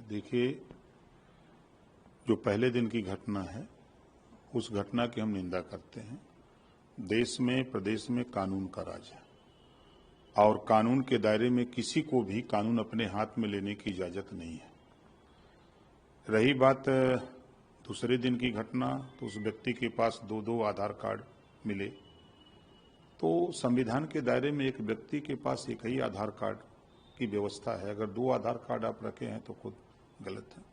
देखिए, जो पहले दिन की घटना है उस घटना की हम निंदा करते हैं। देश में, प्रदेश में कानून का राज है और कानून के दायरे में किसी को भी कानून अपने हाथ में लेने की इजाजत नहीं है। रही बात दूसरे दिन की घटना, तो उस व्यक्ति के पास दो आधार कार्ड मिले। तो संविधान के दायरे में एक व्यक्ति के पास एक ही आधार कार्ड की व्यवस्था है। अगर 2 आधार कार्ड आप रखे हैं तो खुद गलत है।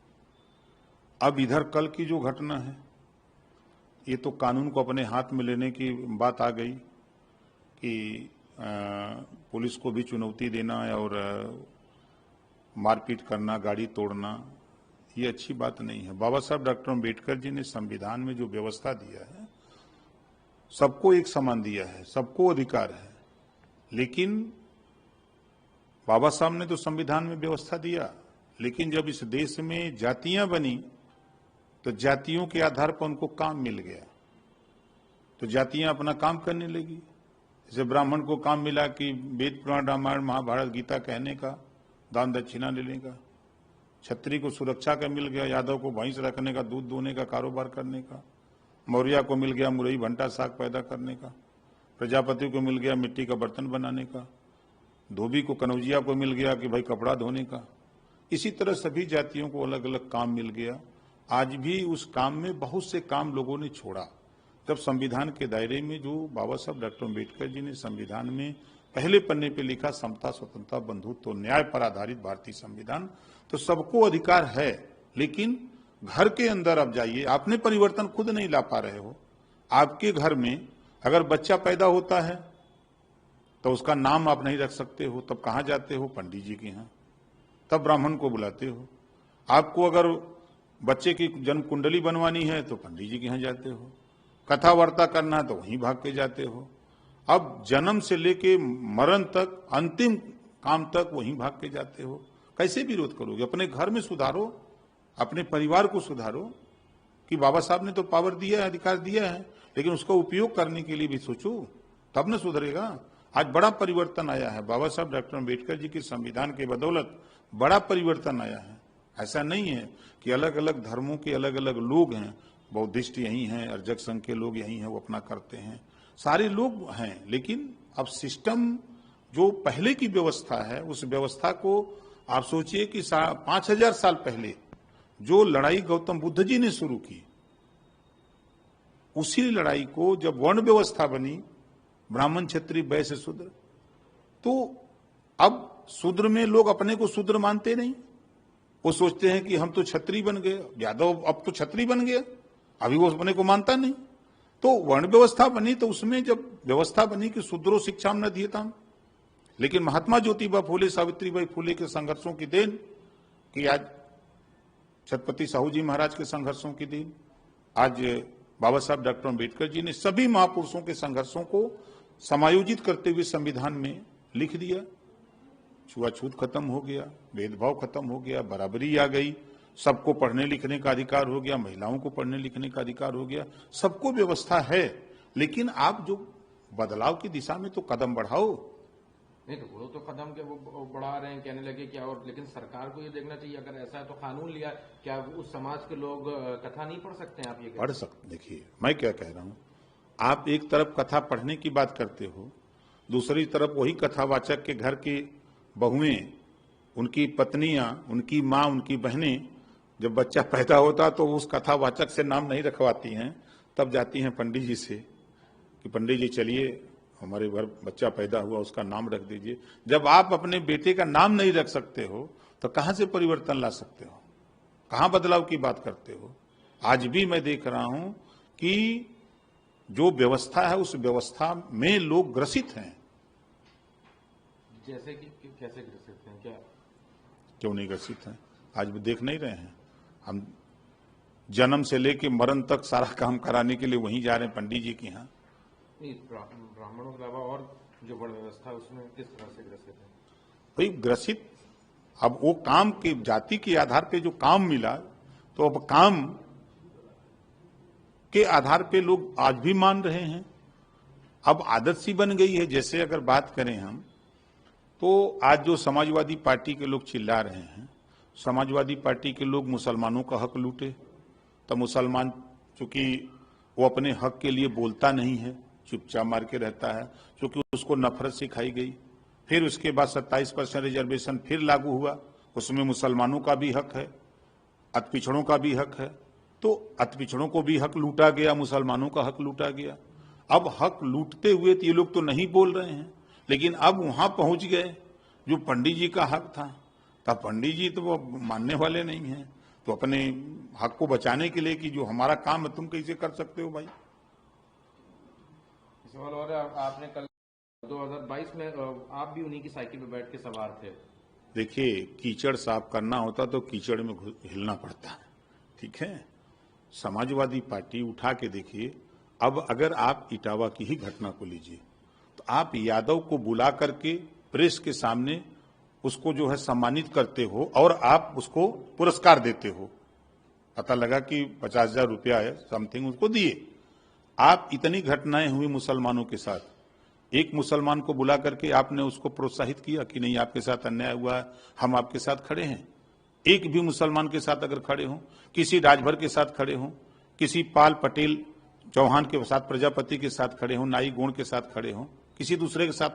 अब इधर कल की जो घटना है, ये तो कानून को अपने हाथ में लेने की बात आ गई कि पुलिस को भी चुनौती देना और मारपीट करना, गाड़ी तोड़ना, ये अच्छी बात नहीं है। बाबा साहब डॉक्टर अम्बेडकर जी ने संविधान में जो व्यवस्था दिया है, सबको एक समान दिया है, सबको अधिकार है। लेकिन बाबा साहब ने तो संविधान में व्यवस्था दिया, लेकिन जब इस देश में जातियां बनी तो जातियों के आधार पर उनको काम मिल गया, तो जातियां अपना काम करने लगी। जैसे ब्राह्मण को काम मिला कि वेद पुराण रामायण महाभारत गीता कहने का, दान दक्षिणा लेने का। क्षत्रिय को सुरक्षा का मिल गया, यादव को भैंस रखने का, दूध दोने का, कारोबार करने का। मौर्य को मिल गया मुरई भंटा साग पैदा करने का। प्रजापति को मिल गया मिट्टी का बर्तन बनाने का। धोबी को, कनौजिया को मिल गया कि भाई कपड़ा धोने का। इसी तरह सभी जातियों को अलग अलग काम मिल गया। आज भी उस काम में बहुत से काम लोगों ने छोड़ा। जब संविधान के दायरे में जो बाबा साहब डॉक्टर अम्बेडकर जी ने संविधान में पहले पन्ने पे लिखा, समता, स्वतंत्रता, बंधुत्व, न्याय पर आधारित भारतीय संविधान, तो सबको अधिकार है। लेकिन घर के अंदर अब जाइए, आपने परिवर्तन खुद नहीं ला पा रहे हो। आपके घर में अगर बच्चा पैदा होता है तो उसका नाम आप नहीं रख सकते हो, तब कहाँ जाते हो? पंडित जी के यहाँ। तब ब्राह्मण को बुलाते हो। आपको अगर बच्चे की जन्म कुंडली बनवानी है तो पंडित जी के यहाँ जाते हो। कथा वार्ता करना है तो वहीं भाग के जाते हो। अब जन्म से लेके मरण तक, अंतिम काम तक वहीं भाग के जाते हो। कैसे विरोध करोगे? अपने घर में सुधारो, अपने परिवार को सुधारो कि बाबा साहब ने तो पावर दिया है, अधिकार दिया है, लेकिन उसका उपयोग करने के लिए भी सोचो, तब न सुधरेगा। आज बड़ा परिवर्तन आया है। बाबा साहब डॉक्टर अम्बेडकर जी के संविधान के बदौलत बड़ा परिवर्तन आया है। ऐसा नहीं है कि अलग अलग धर्मों के अलग अलग लोग हैं, बौद्धिस्ट यही हैं, अर्जक संघ के लोग यही हैं, वो अपना करते हैं, सारे लोग हैं। लेकिन अब सिस्टम जो पहले की व्यवस्था है, उस व्यवस्था को आप सोचिए कि 5000 साल पहले जो लड़ाई गौतम बुद्ध जी ने शुरू की, उसी लड़ाई को जब वर्ण व्यवस्था बनी, ब्राह्मण, क्षत्रिय, वैश्य, शूद्र, तो अब शूद्र में लोग अपने को शूद्र मानते नहीं। वो सोचते हैं कि हम तो क्षत्रिय बन गए, यादव अब तो क्षत्रिय बन गया, अभी वो अपने को मानता नहीं। तो वर्ण व्यवस्था बनी, तो उसमें जब व्यवस्था बनी कि शूद्रो शिक्षाम न दीयताम, लेकिन महात्मा ज्योतिबा फूले, सावित्रीबाई फूले के संघर्षों की देन कि आज छत्रपति साहू जी महाराज के संघर्षों की देन, आज बाबा साहब डॉक्टर अम्बेडकर जी ने सभी महापुरुषों के संघर्षों को समायोजित करते हुए संविधान में लिख दिया। छुआछूत खत्म हो गया, भेदभाव खत्म हो गया, बराबरी आ गई, सबको पढ़ने लिखने का अधिकार हो गया, महिलाओं को पढ़ने लिखने का अधिकार हो गया, सबको व्यवस्था है। लेकिन आप जो बदलाव की दिशा में तो कदम बढ़ाओ। नहीं तो वो तो कदम के वो बढ़ा रहे हैं, कहने लगे क्या, और लेकिन सरकार को ये देखना चाहिए, अगर ऐसा है तो कानून लिया, क्या उस समाज के लोग कथा नहीं पढ़ सकते हैं? आप ये पढ़ सकते। देखिए मैं क्या कह रहा हूँ, आप एक तरफ कथा पढ़ने की बात करते हो, दूसरी तरफ वही कथावाचक के घर की बहुएं, उनकी पत्नियां, उनकी माँ, उनकी बहनें, जब बच्चा पैदा होता तो उस कथावाचक से नाम नहीं रखवाती हैं, तब जाती हैं पंडित जी से कि पंडित जी चलिए हमारे घर बच्चा पैदा हुआ, उसका नाम रख दीजिए। जब आप अपने बेटे का नाम नहीं रख सकते हो तो कहां से परिवर्तन ला सकते हो? कहां बदलाव की बात करते हो? आज भी मैं देख रहा हूं कि जो व्यवस्था है उस व्यवस्था में लोग ग्रसित हैं। जैसे कि कैसे ग्रसित हैं? क्या क्यों नहीं ग्रसित हैं? आज भी देख नहीं रहे हैं? हम जन्म से लेके मरण तक सारा काम कराने के लिए वहीं जा रहे हैं पंडित जी के यहाँ। ब्राह्मणों के अलावा और जो वर्ण व्यवस्था है उसमें किस तरह से ग्रसित है? भाई ग्रसित, अब वो काम के जाति के आधार पे जो काम मिला, तो अब काम के आधार पे लोग आज भी मान रहे हैं। अब आदत सी बन गई है। जैसे अगर बात करें हम, तो आज जो समाजवादी पार्टी के लोग चिल्ला रहे हैं, समाजवादी पार्टी के लोग मुसलमानों का हक लूटे, तो मुसलमान चूंकि वो अपने हक के लिए बोलता नहीं है, चुपचाप मार के रहता है, क्योंकि उसको नफरत सिखाई गई। फिर उसके बाद 27% रिजर्वेशन फिर लागू हुआ, उसमें मुसलमानों का भी हक है, अतिपिछड़ों का भी हक है। तो अतिपिछड़ों को भी हक लूटा गया, मुसलमानों का हक लूटा गया। अब हक लूटते हुए ये लोग तो नहीं बोल रहे हैं, लेकिन अब वहां पहुंच गए जो पंडित जी का हक था। तब पंडित जी तो वो मानने वाले नहीं हैं, तो अपने हक को बचाने के लिए कि जो हमारा काम है तुम कैसे कर सकते हो भाई। सवाल और आपने कल 2022 में आप भी उन्हीं की साइकिल पे बैठ के सवार थे। देखिए, कीचड़ साफ करना होता तो कीचड़ में हिलना पड़ता है, ठीक है। समाजवादी पार्टी उठा के देखिए, अब अगर आप इटावा की ही घटना को लीजिए तो आप यादव को बुला करके प्रेस के सामने उसको जो है सम्मानित करते हो और आप उसको पुरस्कार देते हो। पता लगा कि 50,000 रुपया है समथिंग उसको दिए। आप इतनी घटनाएं हुई मुसलमानों के साथ, एक मुसलमान को बुला करके आपने उसको प्रोत्साहित किया कि नहीं आपके साथ अन्याय हुआ है, हम आपके साथ खड़े हैं। एक भी मुसलमान के साथ अगर खड़े हों, किसी राजभर के साथ खड़े हों, किसी पाल पटेल चौहान के साथ, प्रजापति के साथ खड़े हों, नाई गोण के साथ खड़े हों, किसी दूसरे के साथ